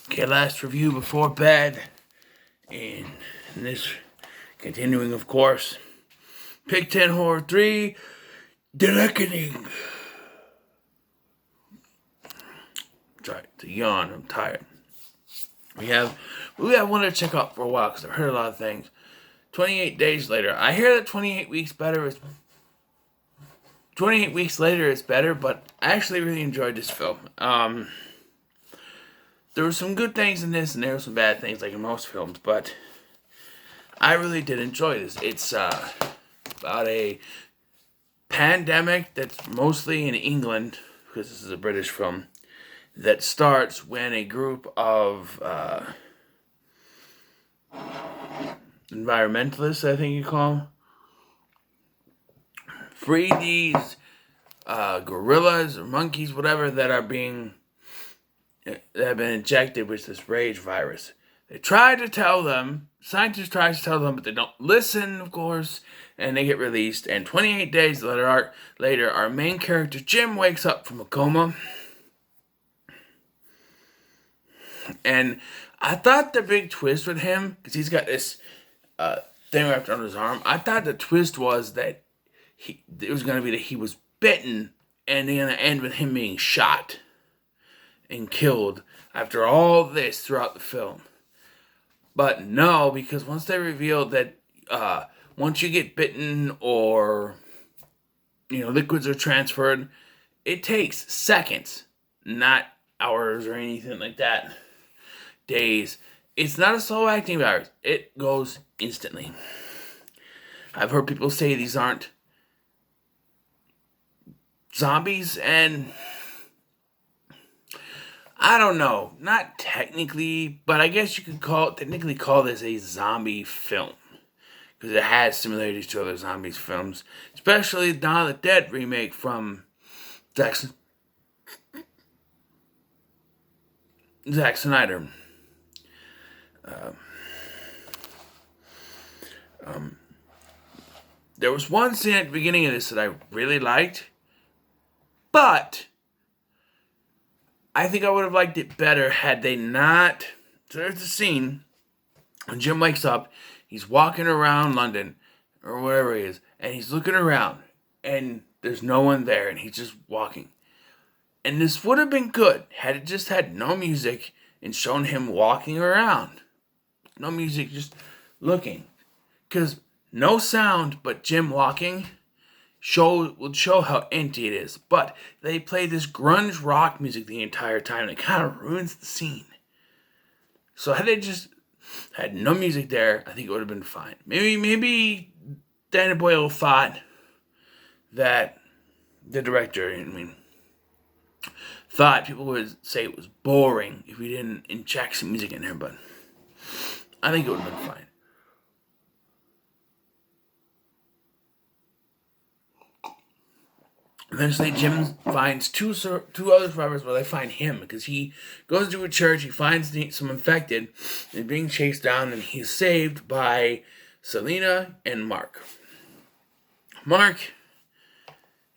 Okay, last review before bed. And this, continuing, of course, Pig 10 Horror 3, The Reckoning. Sorry, it's a yawn. I'm tired. We have wanted to check out for a while because I've heard a lot of things. 28 days later. I hear that 28 weeks later is better, but I actually really enjoyed this film. There were some good things in this, and there were some bad things, like in most films, but I really did enjoy this. It's about a pandemic that's mostly in England, because this is a British film, that starts when a group of environmentalists, I think you call them, free these gorillas or monkeys, whatever, that have been injected with this rage virus. They try to tell them, scientists try to tell them, but they don't listen, of course, and they get released. And 28 days later, our main character, Jim, wakes up from a coma. And I thought the big twist with him, because he's got this thing wrapped around his arm, I thought the twist was that it was going to be that he was bitten, and they're going to end with him being shot and killed after all this throughout the film. But no, because once they revealed that once you get bitten or liquids are transferred, it takes seconds, not hours or anything like that. Days. It's not a slow acting virus. It goes instantly. I've heard people say these aren't zombies, and I don't know. Not technically, but I guess you could technically call this a zombie film, because it has similarities to other zombies films, especially Dawn of the Dead remake from Zack Snyder. There was one scene at the beginning of this that I really liked, but I think I would have liked it better had they not. So there's a scene when Jim wakes up, he's walking around London, or wherever he is, and he's looking around, and there's no one there, and he's just walking. And this would have been good had it just had no music and shown him walking around. No music, just looking. Because no sound but Jim walking would show how empty it is. But they play this grunge rock music the entire time, and it kind of ruins the scene. So had they just had no music there, I think it would have been fine. Maybe Danny Boyle thought that the director, thought people would say it was boring if we didn't inject some music in there, but I think it would have been fine. Eventually, Jim finds two other survivors, but they find him because he goes to a church, he finds some infected, and being chased down, and he's saved by Selena and Mark. Mark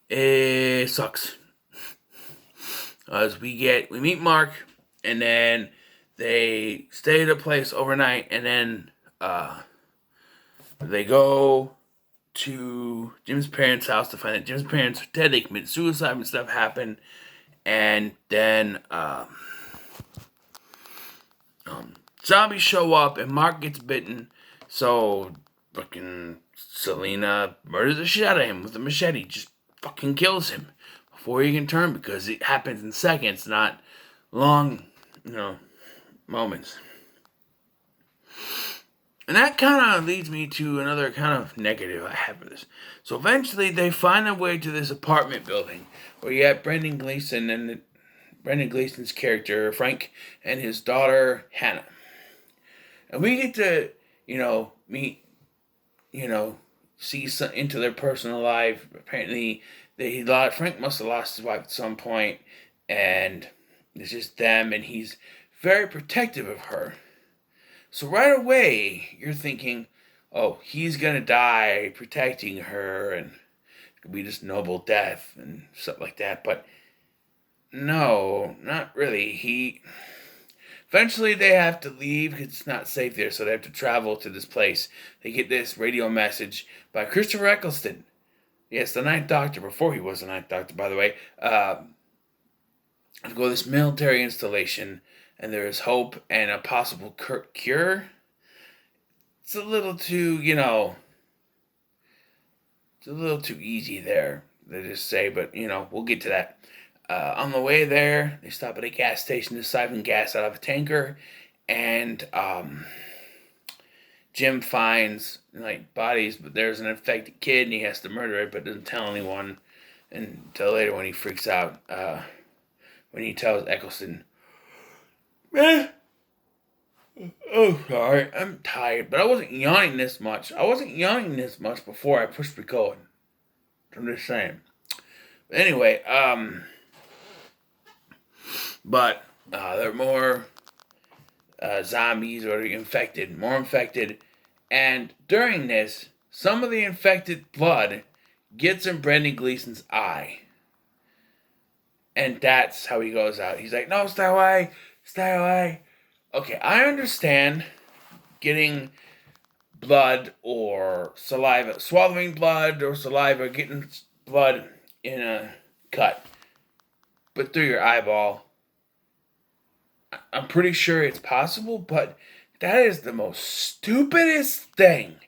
sucks. As we meet Mark, and then they stay at a place overnight, and then they go to Jim's parents' house to find that Jim's parents are dead. They commit suicide and stuff happen, and then zombies show up, and Mark gets bitten. So fucking Selena murders the shit out of him with a machete, just fucking kills him before he can turn, because it happens in seconds, not long, moments. And that kind of leads me to another kind of negative I have for this. So eventually they find their way to this apartment building where you have Brendan Gleeson's character, Frank, and his daughter, Hannah. And we get to, meet, see into their personal life. Apparently, Frank must have lost his wife at some point, and it's just them, and he's very protective of her. So right away, you're thinking, oh, he's going to die protecting her, and it could be this noble death and stuff like that. But no, not really. Eventually, they have to leave because it's not safe there, so they have to travel to this place. They get this radio message by Christopher Eccleston. Yes, the Ninth Doctor, before he was the Ninth Doctor, by the way. To go to this military installation, and there is hope and a possible cure. It's a little too, it's a little too easy there, they just say, but, we'll get to that. On the way there, they stop at a gas station to siphon gas out of a tanker, and Jim finds bodies, but there's an infected kid, and he has to murder it, but doesn't tell anyone until later when he freaks out. When he tells Eccleston, "Man, oh sorry, I'm tired, but I wasn't yawning this much. I wasn't yawning this much before I pushed record. I'm just saying." But anyway, but there are more zombies or infected, more infected, and during this, some of the infected blood gets in Brendan Gleeson's eye. And that's how he goes out. He's like, "No, stay away, stay away." Okay, I understand getting blood or saliva, swallowing blood or saliva, getting blood in a cut, but through your eyeball, I'm pretty sure it's possible, but that is the most stupidest thing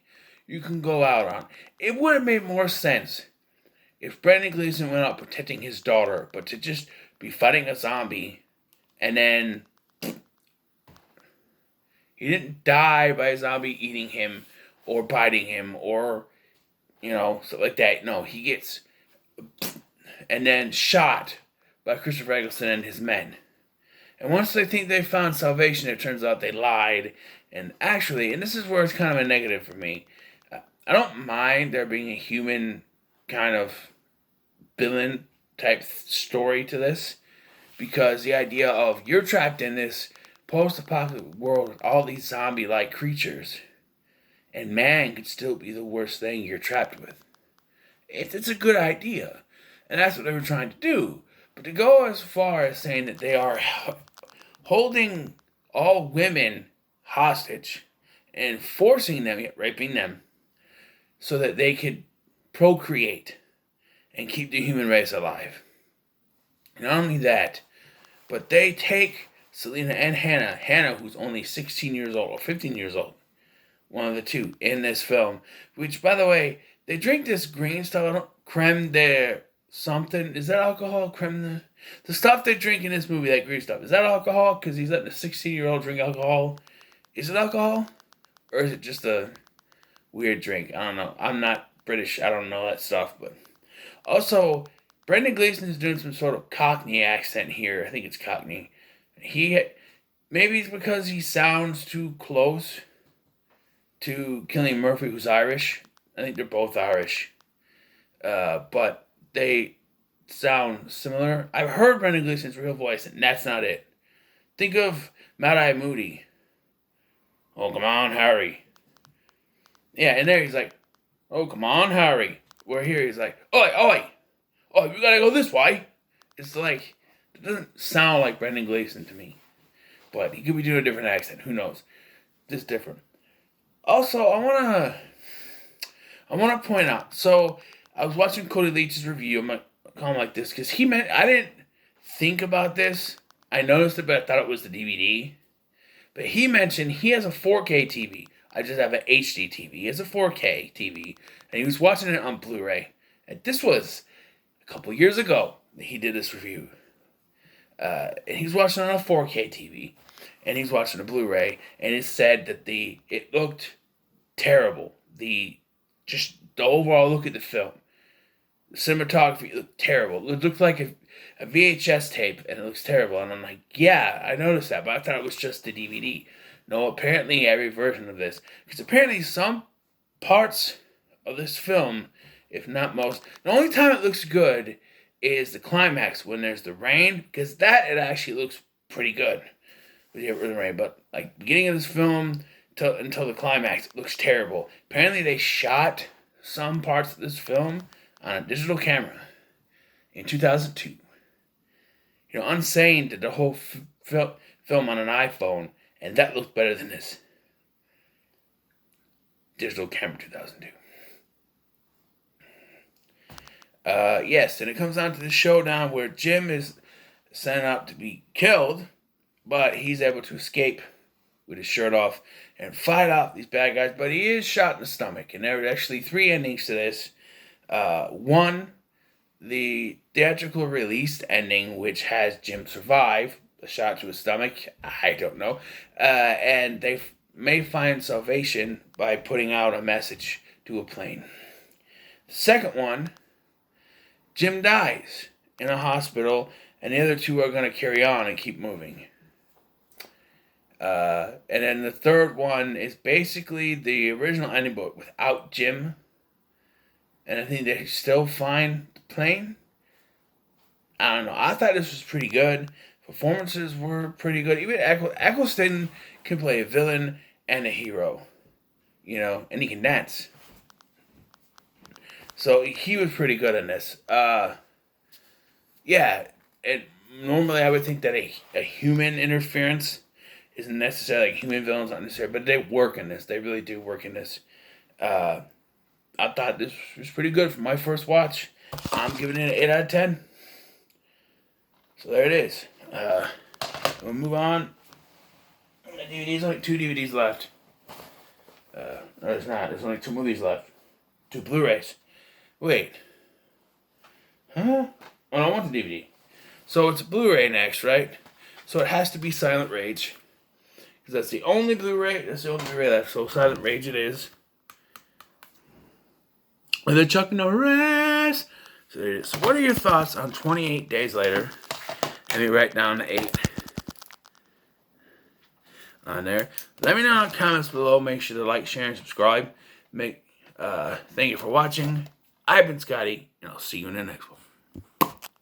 you can go out on. It would have made more sense if Brendan Gleeson went out protecting his daughter, but to just be fighting a zombie, and then he didn't die by a zombie eating him, or biting him, or, stuff like that. No, he gets, and then shot by Christopher Eccleston and his men. And once they think they found salvation, it turns out they lied. And actually, and this is where it's kind of a negative for me, I don't mind there being a human kind of villain type story to this, because the idea of you're trapped in this post-apocalyptic world with all these zombie-like creatures, and man could still be the worst thing you're trapped with. It's a good idea, and that's what they were trying to do. But to go as far as saying that they are holding all women hostage and forcing them, raping them, so that they could procreate and keep the human race alive. Not only that, but they take Selena and Hannah, who's only 16 years old or 15 years old, one of the two, in this film, which, by the way, they drink this green stuff, creme de something. Is that alcohol? Creme, the stuff they drink in this movie, that green stuff, is that alcohol? Because he's letting a 16-year-old drink alcohol. Is it alcohol? Or is it just a weird drink? I don't know. I'm not British. I don't know that stuff, but also, Brendan Gleeson is doing some sort of Cockney accent here. I think it's Cockney. Maybe it's because he sounds too close to Cillian Murphy, who's Irish. I think they're both Irish. But they sound similar. I've heard Brendan Gleeson's real voice, and that's not it. Think of Mad-Eye Moody. "Oh, come on, Harry." Yeah, and there he's like, "Oh, come on, Harry." Where here he's like, "Oi, oi, oh, we gotta go this way." It's like, it doesn't sound like Brendan Gleeson to me. But he could be doing a different accent. Who knows? This different. Also, I wanna point out. So I was watching Cody Leach's review. I'm gonna call him like this because I didn't think about this. I noticed it, but I thought it was the DVD. But he mentioned he has a 4K TV. I just have an HD TV. He has a 4K TV, and he was watching it on Blu-ray. And this was a couple years ago that he did this review. And he's watching it on a 4K TV, and he's watching a Blu-ray, and it said that it looked terrible. The overall look at the film, the cinematography looked terrible. It looked like a VHS tape, and it looks terrible. And I'm like, yeah, I noticed that, but I thought it was just the DVD. No, apparently every version of this, because apparently some parts of this film, if not most, the only time it looks good is the climax when there's the rain, because that it actually looks pretty good with the rain. But like beginning of this film until the climax, it looks terrible. Apparently they shot some parts of this film on a digital camera in 2002. I'm saying that the whole film, film on an iPhone, and that looks better than this digital camera 2002. Yes, and it comes down to the showdown where Jim is sent out to be killed, but he's able to escape with his shirt off and fight off these bad guys. But he is shot in the stomach, and there are actually 3 endings to this. One, the theatrical released ending, which has Jim survive a shot to his stomach. I don't know. And they may find salvation by putting out a message to a plane. The second one, Jim dies in a hospital, and the other 2 are going to carry on and keep moving. And then the third one is basically the original ending, but without Jim. And I think they still find the plane. I don't know. I thought this was pretty good. Performances were pretty good. Even Eccleston can play a villain and a hero. And he can dance. So he was pretty good in this. Yeah. Normally I would think that a human interference isn't necessarily, like human villains aren't necessary, but they work in this. They really do work in this. I thought this was pretty good for my first watch. I'm giving it an 8 out of 10. So there it is. We'll move on. The DVDs, only 2 DVDs left. No, there's not. There's only 2 movies left. 2 Blu-rays. Wait. Huh? Oh, no, I want the DVD. So it's Blu-ray next, right? So it has to be Silent Rage. Because that's the only Blu-ray. That's the only Blu-ray left. So Silent Rage it is. With a Chuck Norris. So there it is. So what are your thoughts on 28 Days Later? Let me write down 8 on there. Let me know in the comments below. Make sure to like, share, and subscribe. Thank you for watching. I've been Scotty, and I'll see you in the next one.